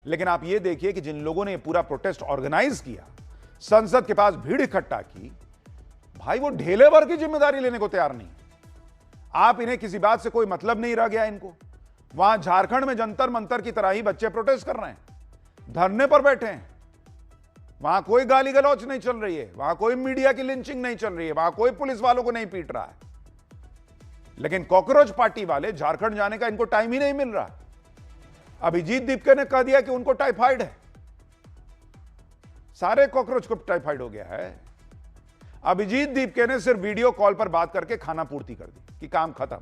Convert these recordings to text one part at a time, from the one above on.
लेकिन आप यह देखिए कि जिन लोगों ने पूरा प्रोटेस्ट ऑर्गेनाइज किया, संसद के पास भीड़ इकट्ठा की, भाई वो ढेले भर की जिम्मेदारी लेने को तैयार नहीं। आप इन्हें किसी बात से कोई मतलब नहीं रह गया इनको। वहां झारखंड में जंतर मंतर की तरह ही बच्चे प्रोटेस्ट कर रहे हैं, धरने पर बैठे हैं। वहां कोई गाली गलौच नहीं चल रही है, वहां कोई मीडिया की लिंचिंग नहीं चल रही है, वहां कोई पुलिस वालों को नहीं पीट रहा है। लेकिन कॉकरोच पार्टी वाले झारखंड जाने का इनको टाइम ही नहीं मिल रहा। अभिजीत दीपके ने कह दिया कि उनको टाइफाइड है। सारे कॉकरोच को टाइफाइड हो गया है। अभिजीत दीपके ने सिर्फ वीडियो कॉल पर बात करके खाना पूर्ति कर दी कि काम खत्म।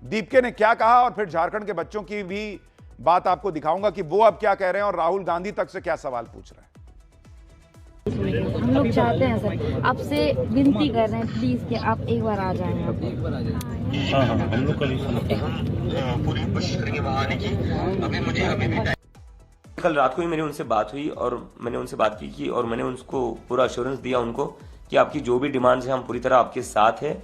दीपके ने क्या कहा और फिर झारखंड के बच्चों की भी बात आपको दिखाऊंगा कि वो अब क्या कह रहे हैं और राहुल गांधी तक से क्या सवाल पूछ रहे हैं। हम लोग चाहते हैं सर, आपसे विनती कर रहे हैं प्लीज कि आप एक बार आ जाएं। हाँ, हम लोग कल पूरी कोशिश करेंगे वहां आने की। अभी भी कल रात को ही मेरी उनसे बात हुई और मैंने उनसे बात की और मैंने उनको पूरा अश्योरेंस दिया उनको कि आपकी जो भी डिमांड्स हैं हम पूरी तरह आपके साथ हैं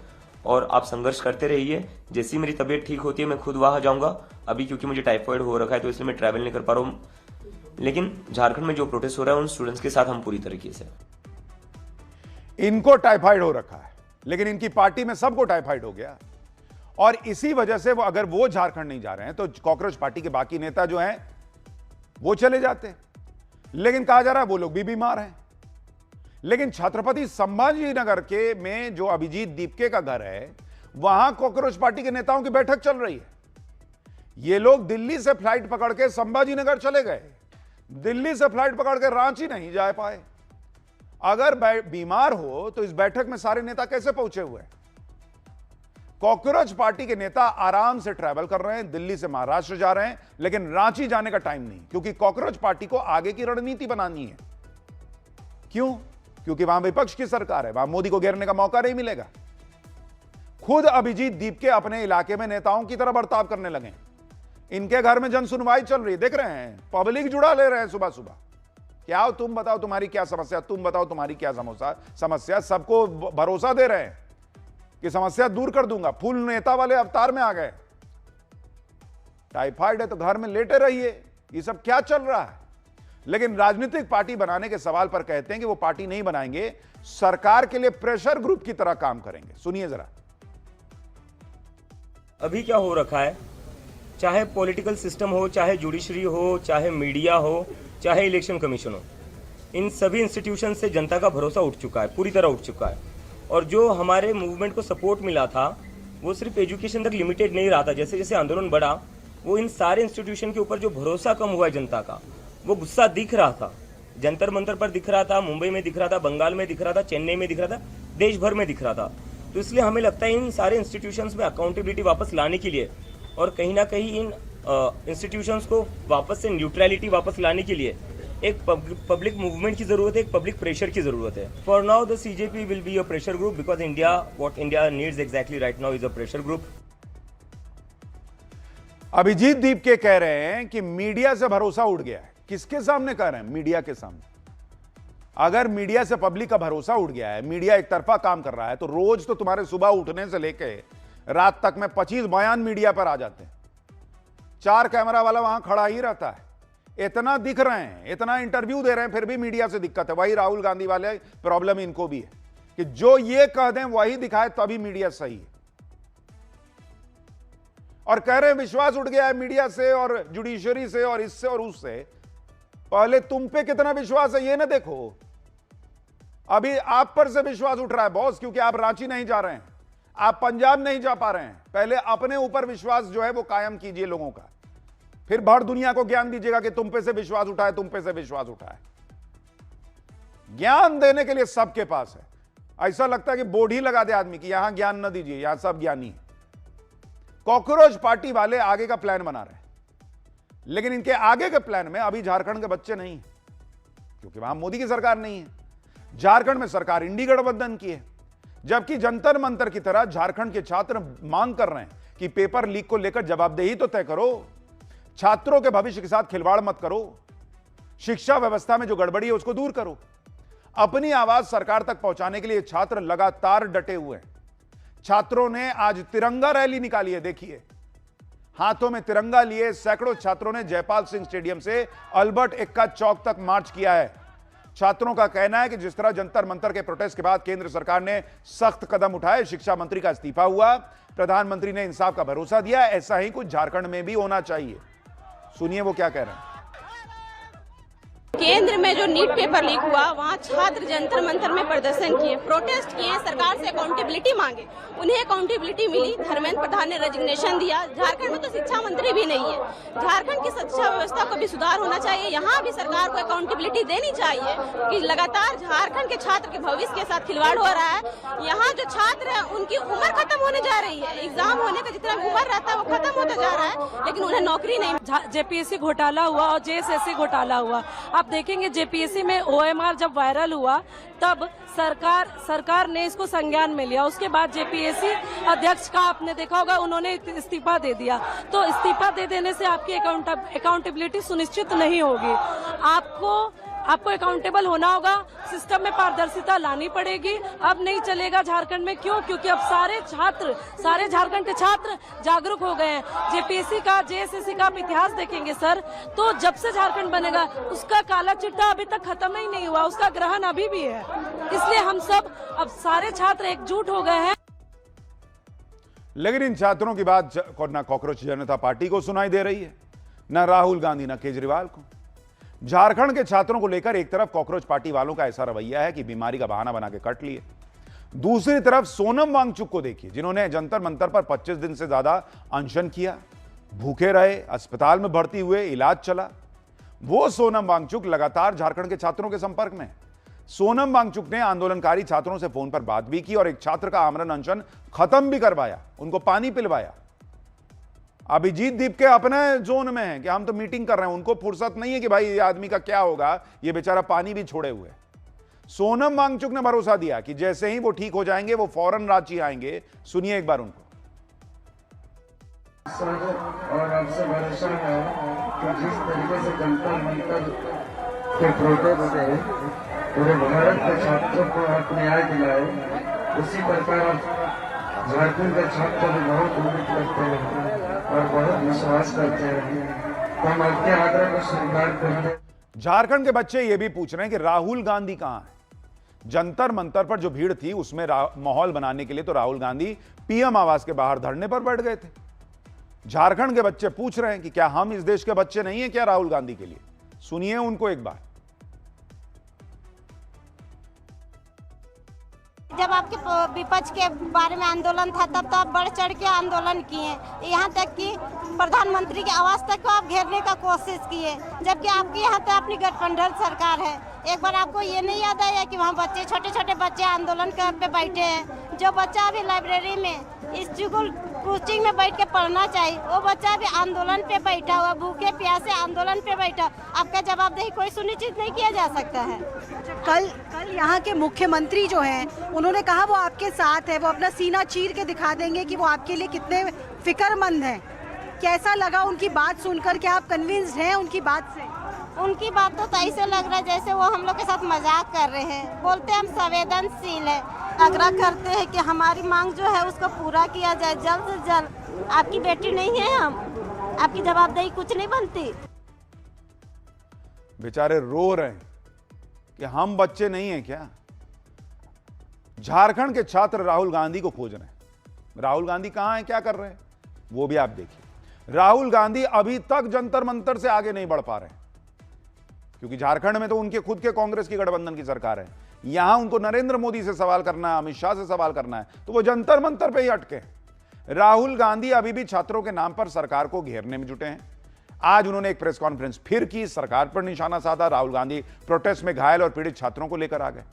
और आप संघर्ष करते रहिए। जैसी मेरी तबीयत ठीक होती है मैं खुद वहां जाऊंगा। अभी क्योंकि मुझे टाइफाइड हो रखा है तो इसलिए मैं ट्रैवल नहीं कर पा रहा हूँ, लेकिन झारखंड में जो प्रोटेस्ट हो रहा है उन स्टूडेंट्स के साथ हम पूरी तरीके से। इनको टाइफाइड हो रखा है, लेकिन इनकी पार्टी में सबको टाइफाइड हो गया और इसी वजह से अगर वो झारखंड नहीं जा रहे हैं तो कॉकरोच पार्टी के बाकी नेता जो हैं वो चले जाते। लेकिन कहा जा रहा है वो लोग भी बीमार हैं। लेकिन छत्रपति संभाजी नगर के में जो अभिजीत दीपके का घर है, वहां कॉकरोच पार्टी के नेताओं की बैठक चल रही है। ये लोग दिल्ली से फ्लाइट पकड़ के संभाजी नगर चले गए, दिल्ली से फ्लाइट पकड़ के रांची नहीं जा पाए। अगर बीमार हो तो इस बैठक में सारे नेता कैसे पहुंचे हुए हैं? कॉकरोच पार्टी के नेता आराम से ट्रैवल कर रहे हैं, दिल्ली से महाराष्ट्र जा रहे हैं, लेकिन रांची जाने का टाइम नहीं, क्योंकि कॉकरोच पार्टी को आगे की रणनीति बनानी है। क्यों? क्योंकि वहां विपक्ष की सरकार है, वहां मोदी को घेरने का मौका नहीं मिलेगा। खुद अभिजीत दीपके अपने इलाके में नेताओं की तरह बर्ताव करने लगे। इनके घर में जन सुनवाई चल रही है, देख रहे हैं, पब्लिक जुड़ा ले रहे हैं सुबह सुबह। क्या हो, तुम बताओ तुम्हारी क्या समस्या, तुम बताओ तुम्हारी क्या समस्या। सबको भरोसा दे रहे हैं कि समस्या दूर कर दूंगा। फुल नेता वाले अवतार में आ गए। टाइफाइड है तो घर में लेटे रहिए, ये सब क्या चल रहा है? लेकिन राजनीतिक पार्टी बनाने के सवाल पर कहते हैं कि वो पार्टी नहीं बनाएंगे, सरकार के लिए प्रेशर ग्रुप की तरह काम करेंगे। सुनिए जरा। अभी क्या हो रखा है, चाहे पॉलिटिकल सिस्टम हो, चाहे जुडिशरी हो, चाहे मीडिया हो, चाहे इलेक्शन कमीशन हो, इन सभी इंस्टीट्यूशन से जनता का भरोसा उठ चुका है, पूरी तरह उठ चुका है। और जो हमारे मूवमेंट को सपोर्ट मिला था वो सिर्फ एजुकेशन तक लिमिटेड नहीं रहा था। जैसे जैसे आंदोलन बढ़ा, वो इन सारे इंस्टीट्यूशन के ऊपर जो भरोसा कम हुआ है जनता का, वो गुस्सा दिख रहा था। जंतर मंतर पर दिख रहा था, मुंबई में दिख रहा था, बंगाल में दिख रहा था, चेन्नई में दिख रहा था, देश भर में दिख रहा था। तो इसलिए हमें लगता है इन सारे इंस्टीट्यूशंस में अकाउंटेबिलिटी वापस लाने के लिए और कहीं ना कहीं इन इंस्टीट्यूशंस को वापस से न्यूट्रलिटी वापस लाने के लिए एक पब्लिक मूवमेंट की जरूरत है, एक पब्लिक प्रेशर की जरूरत है। For now the CJP will be a pressure group because what India needs exactly right now is a pressure group. Abhijit Deepke कह रहे हैं कि मीडिया से भरोसा उड़ गया है। किसके सामने कह रहे हैं? मीडिया के सामने। अगर मीडिया से पब्लिक का भरोसा उड़ गया है, मीडिया एक तरफा काम कर रहा है, तो रोज तो तुम्हारे सुबह उठने से लेके रात तक में 25 बयान मीडिया पर आ जाते हैं। 4 कैमरा वाला वहां खड़ा ही रहता है। इतना दिख रहे हैं, इतना इंटरव्यू दे रहे हैं, फिर भी मीडिया से दिक्कत है। वही राहुल गांधी वाले प्रॉब्लम इनको भी है कि जो ये कह दें वही दिखाए तभी मीडिया सही है। और कह रहे हैं विश्वास उठ गया है मीडिया से और जुडिशरी से और इससे और उससे। पहले तुम पे कितना विश्वास है ये ना देखो, अभी आप पर से विश्वास उठ रहा है बॉस, क्योंकि आप रांची नहीं जा रहे हैं, आप पंजाब नहीं जा पा रहे हैं। पहले अपने ऊपर विश्वास जो है वो कायम कीजिए लोगों का, फिर भर दुनिया को ज्ञान दीजिएगा कि तुम पे से विश्वास उठाए, तुम पे से विश्वास उठाए। ज्ञान देने के लिए सबके पास है। ऐसा लगता है कि बोर्ड ही लगा दे आदमी की यहां ज्ञान न दीजिए, यहां सब ज्ञानी है। कॉकरोच पार्टी वाले आगे का प्लान बना रहे हैं, लेकिन इनके आगे के प्लान में अभी झारखंड के बच्चे नहीं है, क्योंकि वहां मोदी की सरकार नहीं है। झारखंड में सरकार इंडी गठबंधन की है, जबकि जंतर मंतर की तरह झारखंड के छात्र मांग कर रहे हैं कि पेपर लीक को लेकर जवाबदेही तो तय करो, छात्रों के भविष्य के साथ खिलवाड़ मत करो, शिक्षा व्यवस्था में जो गड़बड़ी है उसको दूर करो। अपनी आवाज सरकार तक पहुंचाने के लिए छात्र लगातार डटे हुए हैं। छात्रों ने आज तिरंगा रैली निकाली है, देखिए हाथों में तिरंगा लिए सैकड़ों छात्रों ने जयपाल सिंह स्टेडियम से अल्बर्ट एक्का चौक तक मार्च किया है। छात्रों का कहना है कि जिस तरह जंतर मंतर के प्रोटेस्ट के बाद केंद्र सरकार ने सख्त कदम उठाए, शिक्षा मंत्री का इस्तीफा हुआ, प्रधानमंत्री ने इंसाफ का भरोसा दिया, ऐसा ही कुछ झारखंड में भी होना चाहिए। सुनिए वो क्या कह रहे हैं। केंद्र में जो नीट पेपर लीक हुआ, वहाँ छात्र जंतर मंतर में प्रदर्शन किए, प्रोटेस्ट किए, सरकार से अकाउंटेबिलिटी मांगे, उन्हें अकाउंटेबिलिटी मिली। धर्मेंद्र प्रधान ने रेजिग्नेशन दिया। झारखंड में तो शिक्षा मंत्री भी नहीं है। झारखंड की शिक्षा व्यवस्था को भी सुधार होना चाहिए। यहाँ भी सरकार को अकाउंटेबिलिटी देनी चाहिए कि लगातार झारखंड के छात्र के भविष्य के साथ खिलवाड़ हो रहा है। यहाँ जो छात्र है उनकी उम्र खत्म होने जा रही है। एग्जाम होने का जितना उम्र रहता है वो खत्म होता जा रहा है, लेकिन उन्हें नौकरी नहीं। जेपीएससी घोटाला हुआ और जेएसएससी घोटाला हुआ। आप देखेंगे जेपीएससी में ओएमआर जब वायरल हुआ तब सरकार ने इसको संज्ञान में लिया। उसके बाद जेपीएससी अध्यक्ष का आपने देखा होगा, उन्होंने इस्तीफा दे दिया। तो इस्तीफा दे देने से आपकी अकाउंटेबिलिटी सुनिश्चित नहीं होगी। आपको अकाउंटेबल होना होगा, सिस्टम में पारदर्शिता लानी पड़ेगी। अब नहीं चलेगा झारखंड में। क्यों? क्योंकि अब सारे झारखंड के छात्र जागरूक हो गए हैं। जेपीएससी का, जेएसएससी का आप इतिहास देखेंगे सर, तो जब से झारखंड बनेगा उसका काला चिट्ठा अभी तक खत्म ही नहीं हुआ, उसका ग्रहण अभी भी है। इसलिए हम सब अब सारे छात्र एकजुट हो गए हैं। लेकिन इन छात्रों की बात न कॉकरोच जनता पार्टी को सुनाई दे रही है, न राहुल गांधी, न केजरीवाल को। झारखंड के छात्रों को लेकर एक तरफ कॉकरोच पार्टी वालों का ऐसा रवैया है कि बीमारी का बहाना बना के कट लिए, दूसरी तरफ सोनम वांगचुक को देखिए, जिन्होंने जंतर मंतर पर 25 दिन से ज्यादा अनशन किया, भूखे रहे, अस्पताल में भर्ती हुए, इलाज चला। वो सोनम वांगचुक लगातार झारखंड के छात्रों के संपर्क में। सोनम वांगचुक ने आंदोलनकारी छात्रों से फोन पर बात भी की और एक छात्र का आमरण अनशन खत्म भी करवाया, उनको पानी पिलवाया। अभिजीत दीप के अपने जोन में है कि हम तो मीटिंग कर रहे हैं, उनको फुर्सत नहीं है कि भाई ये आदमी का क्या होगा, ये बेचारा पानी भी छोड़े हुए। सोनम वांगचुक ने भरोसा दिया कि जैसे ही वो ठीक हो जाएंगे वो फौरन रांची आएंगे। सुनिए एक बार उनको। और आपसे भरोसा है कि जिस तरीके से जंतर मंतर के प्रोटेस्ट से पूरे भारत के छात्रों को आप न्याय दिलाए, उसी प्रकार झारखंड के छात्र भी बहुत उम्मीद करते हैं और बहुत विश्वास करते हैं। तो हम आपके आग्रह को स्वीकार करते हैं। झारखंड के बच्चे ये भी पूछ रहे हैं कि राहुल गांधी कहां है। जंतर मंतर पर जो भीड़ थी उसमें माहौल बनाने के लिए तो राहुल गांधी पीएम आवास के बाहर धरने पर बैठ गए थे। झारखंड के बच्चे पूछ रहे हैं कि क्या हम इस देश के बच्चे नहीं हैं क्या राहुल गांधी के लिए। सुनिए उनको एक बार। जब आपके विपक्ष के बारे में आंदोलन था तब तो आप बढ़ चढ़ के आंदोलन किए, यहाँ तक कि प्रधानमंत्री के आवास तक को आप घेरने का कोशिश किए, जबकि आपके यहाँ तो अपनी गठबंधन सरकार है। एक बार आपको ये नहीं याद आया कि वहाँ बच्चे, छोटे छोटे बच्चे आंदोलन पे बैठे हैं। जो बच्चा अभी लाइब्रेरी में, स्कूल कोचिंग में बैठ के पढ़ना चाहिए, वो बच्चा भी आंदोलन पे बैठा हुआ, भूखे प्यासे आंदोलन पे बैठा। आपका जवाबदेही कोई सुनिश्चित नहीं किया जा सकता है। कल यहाँ के मुख्यमंत्री जो हैं उन्होंने कहा वो आपके साथ है, वो अपना सीना चीर के दिखा देंगे कि वो आपके लिए कितने फिक्रमंद हैं। कैसा लगा उनकी बात सुनकर? क्या आप कन्विंस्ड हैं उनकी बात से? उनकी बात तो ऐसे लग रहा है जैसे वो हम लोग के साथ मजाक कर रहे हैं। बोलते हम संवेदनशील है, आग्रह करते हैं कि हमारी मांग जो है उसको पूरा किया जाए जल्द से जल्द। आपकी बेटी नहीं है हम, आपकी जवाबदेही कुछ नहीं बनती। बेचारे रो रहे हैं कि हम बच्चे नहीं हैं क्या। झारखंड के छात्र राहुल गांधी को खोज रहे हैं। राहुल गांधी कहां हैं, क्या कर रहे हैं, वो भी आप देखिए। राहुल गांधी अभी तक जंतर मंतर से आगे नहीं बढ़ पा रहे हैं, क्योंकि झारखंड में तो उनके खुद के कांग्रेस की गठबंधन की सरकार है। यहां उनको नरेंद्र मोदी से सवाल करना है, अमित शाह से सवाल करना है, तो वो जंतर मंतर पे ही अटके हैं। राहुल गांधी अभी भी छात्रों के नाम पर सरकार को घेरने में जुटे हैं। आज उन्होंने एक प्रेस कॉन्फ्रेंस फिर की, सरकार पर निशाना साधा। राहुल गांधी प्रोटेस्ट में घायल और पीड़ित छात्रों को लेकर आ गए।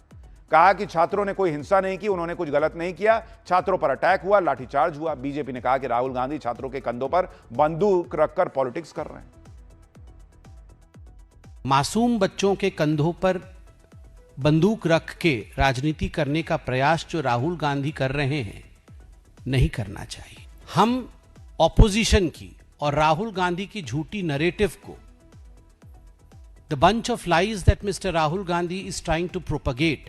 कहा कि छात्रों ने कोई हिंसा नहीं की, उन्होंने कुछ गलत नहीं किया, छात्रों पर अटैक हुआ, लाठीचार्ज हुआ। बीजेपी ने कहा कि राहुल गांधी छात्रों के कंधों पर बंदूक रखकर पॉलिटिक्स कर रहे हैं। मासूम बच्चों के कंधों पर बंदूक रख के राजनीति करने का प्रयास जो राहुल गांधी कर रहे हैं, नहीं करना चाहिए। हम ऑपोजिशन की और राहुल गांधी की झूठी नैरेटिव को, the bunch of lies that mister Rahul Gandhi is trying to propagate,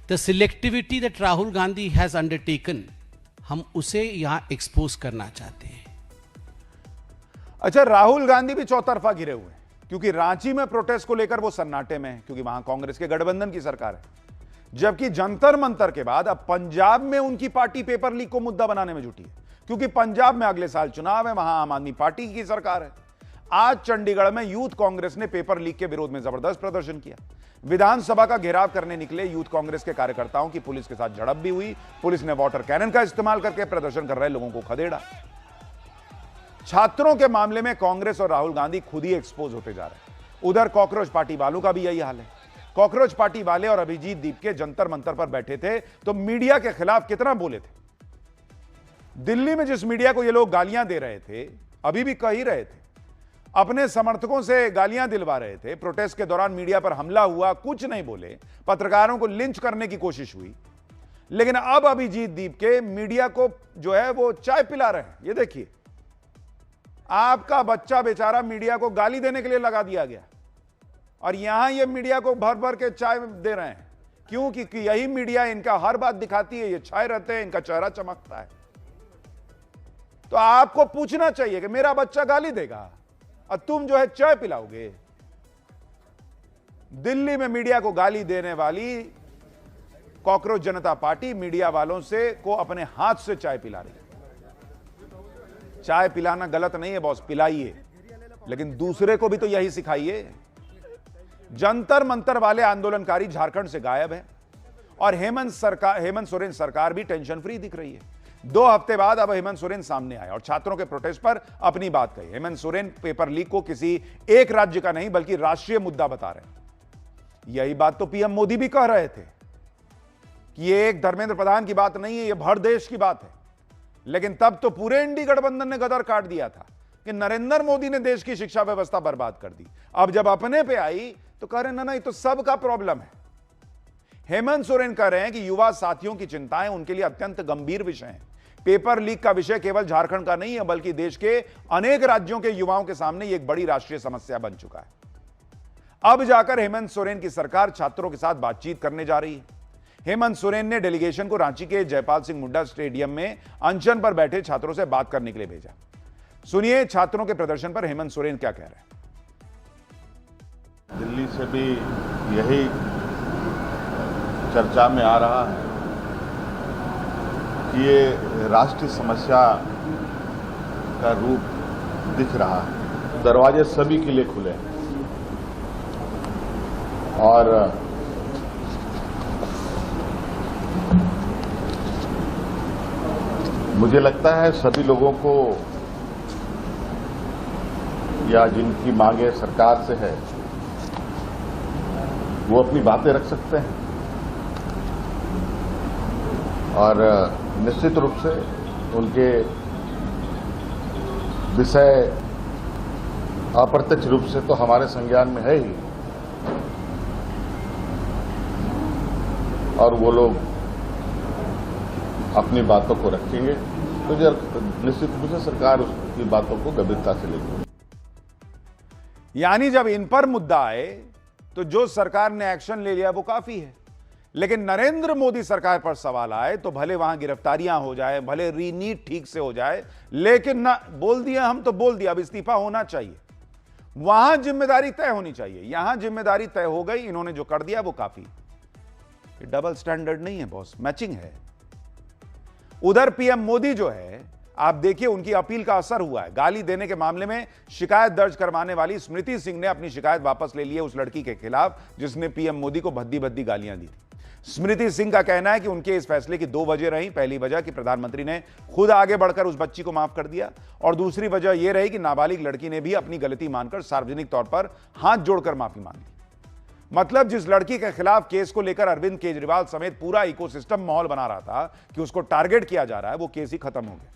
the selectivity that Rahul Gandhi has undertaken, हम उसे यहां एक्सपोज करना चाहते हैं। अच्छा, राहुल गांधी भी चौतरफा घिरे हुए हैं क्योंकि रांची में प्रोटेस्ट को लेकर वो सन्नाटे में है क्योंकि वहां कांग्रेस के गठबंधन की सरकार है, जबकि जंतर मंतर के बाद अब पंजाब में उनकी पार्टी पेपर लीक को मुद्दा बनाने में जुटी है क्योंकि पंजाब में अगले साल चुनाव है, वहां आम आदमी पार्टी की सरकार है। आज चंडीगढ़ में यूथ कांग्रेस ने पेपर लीक के विरोध में जबरदस्त प्रदर्शन किया। विधानसभा का घेराव करने निकले यूथ कांग्रेस के कार्यकर्ताओं की पुलिस के साथ झड़प भी हुई। पुलिस ने वाटर कैनन का इस्तेमाल करके प्रदर्शन कर रहे लोगों को खदेड़ा। छात्रों के मामले में कांग्रेस और राहुल गांधी खुद ही एक्सपोज होते जा रहे हैं। उधर कॉकरोच पार्टी वालों का भी यही हाल है। कॉकरोच पार्टी वाले और अभिजीत दीप के जंतर मंतर पर बैठे थे तो मीडिया के खिलाफ कितना बोले थे। दिल्ली में जिस मीडिया को ये लोग गालियां दे रहे थे, अभी भी कह ही रहे थे, अपने समर्थकों से गालियां दिलवा रहे थे। प्रोटेस्ट के दौरान मीडिया पर हमला हुआ, कुछ नहीं बोले, पत्रकारों को लिंच करने की कोशिश हुई। लेकिन अब अभिजीत दीप के मीडिया को जो है वो चाय पिला रहे हैं। ये देखिए, आपका बच्चा बेचारा मीडिया को गाली देने के लिए लगा दिया गया और यहां ये मीडिया को भर भर के चाय दे रहे हैं। क्यों? क्योंकि यही मीडिया इनका हर बात दिखाती है, ये छाए रहते हैं, इनका चेहरा चमकता है। तो आपको पूछना चाहिए कि मेरा बच्चा गाली देगा और तुम जो है चाय पिलाओगे। दिल्ली में मीडिया को गाली देने वाली कॉकरोच जनता पार्टी मीडिया वालों से को अपने हाथ से चाय पिला रही है। चाय पिलाना गलत नहीं है बॉस, पिलाइए, लेकिन दूसरे को भी तो यही सिखाइए। जंतर मंतर वाले आंदोलनकारी झारखंड से गायब है और हेमंत सोरेन सरकार भी टेंशन फ्री दिख रही है। 2 हफ्ते बाद अब हेमंत सोरेन सामने आए और छात्रों के प्रोटेस्ट पर अपनी बात कही। हेमंत सोरेन पेपर लीक को किसी एक राज्य का नहीं बल्कि राष्ट्रीय मुद्दा बता रहे हैं। यही बात तो पीएम मोदी भी कह रहे थे कि ये एक धर्मेंद्र प्रधान की बात नहीं है, ये भर देश की बात है। लेकिन तब तो पूरे इंडी गठबंधन ने गदर काट दिया था कि नरेंद्र मोदी ने देश की शिक्षा व्यवस्था बर्बाद कर दी। अब जब अपने पे आई तो कह रहे ना ये तो सबका प्रॉब्लम है। हेमंत सोरेन कह रहे हैं कि युवा साथियों की चिंताएं उनके लिए अत्यंत गंभीर विषय हैं। पेपर लीक का विषय केवल झारखंड का नहीं है बल्कि देश के अनेक राज्यों के युवाओं के सामने ये एक बड़ी राष्ट्रीय समस्या बन चुका है। अब जाकर हेमंत सोरेन की सरकार छात्रों के साथ बातचीत करने जा रही है। हेमंत सोरेन ने डेलीगेशन को रांची के जयपाल सिंह मुंडा स्टेडियम में अनशन पर बैठे छात्रों से बात करने के लिए भेजा। सुनिए छात्रों के प्रदर्शन पर हेमंत सोरेन क्या कह रहे हैं। दिल्ली से भी यही चर्चा में आ रहा है कि ये राष्ट्रीय समस्या का रूप दिख रहा है। दरवाजे सभी के लिए खुले हैं और मुझे लगता है सभी लोगों को या जिनकी मांगे सरकार से है वो अपनी बातें रख सकते हैं और निश्चित रूप से उनके विषय अप्रत्यक्ष रूप से तो हमारे संज्ञान में है ही और वो लोग अपनी बातों को रखेंगे तो निश्चित रूप से सरकार उसकी बातों को गंभीरता से लेगी। यानी जब इन पर मुद्दा आए तो जो सरकार ने एक्शन ले लिया वो काफी है, लेकिन नरेंद्र मोदी सरकार पर सवाल आए तो भले वहां गिरफ्तारियां हो जाए, भले रीनीट ठीक से हो जाए, लेकिन ना बोल दिया हम तो बोल दिया, अब इस्तीफा होना चाहिए। वहां जिम्मेदारी तय होनी चाहिए, यहां जिम्मेदारी तय हो गई, इन्होंने जो कर दिया वो काफी। ये डबल स्टैंडर्ड नहीं है बॉस, मैचिंग है। उधर पीएम मोदी जो है, आप देखिए उनकी अपील का असर हुआ है। गाली देने के मामले में शिकायत दर्ज करवाने वाली स्मृति सिंह ने अपनी शिकायत वापस ले ली है उस लड़की के खिलाफ जिसने पीएम मोदी को भद्दी भद्दी गालियां दी थी। स्मृति सिंह का कहना है कि उनके इस फैसले की 2 वजह रही। पहली वजह कि प्रधानमंत्री ने खुद आगे बढ़कर उस बच्ची को माफ कर दिया और दूसरी वजह यह रही कि नाबालिग लड़की ने भी अपनी गलती मानकर सार्वजनिक तौर पर हाथ जोड़कर माफी मांगी। मतलब जिस लड़की के खिलाफ केस को लेकर अरविंद केजरीवाल समेत पूरा इकोसिस्टम माहौल बना रहा था कि उसको टारगेट किया जा रहा है, वो केस ही खत्म हो गया।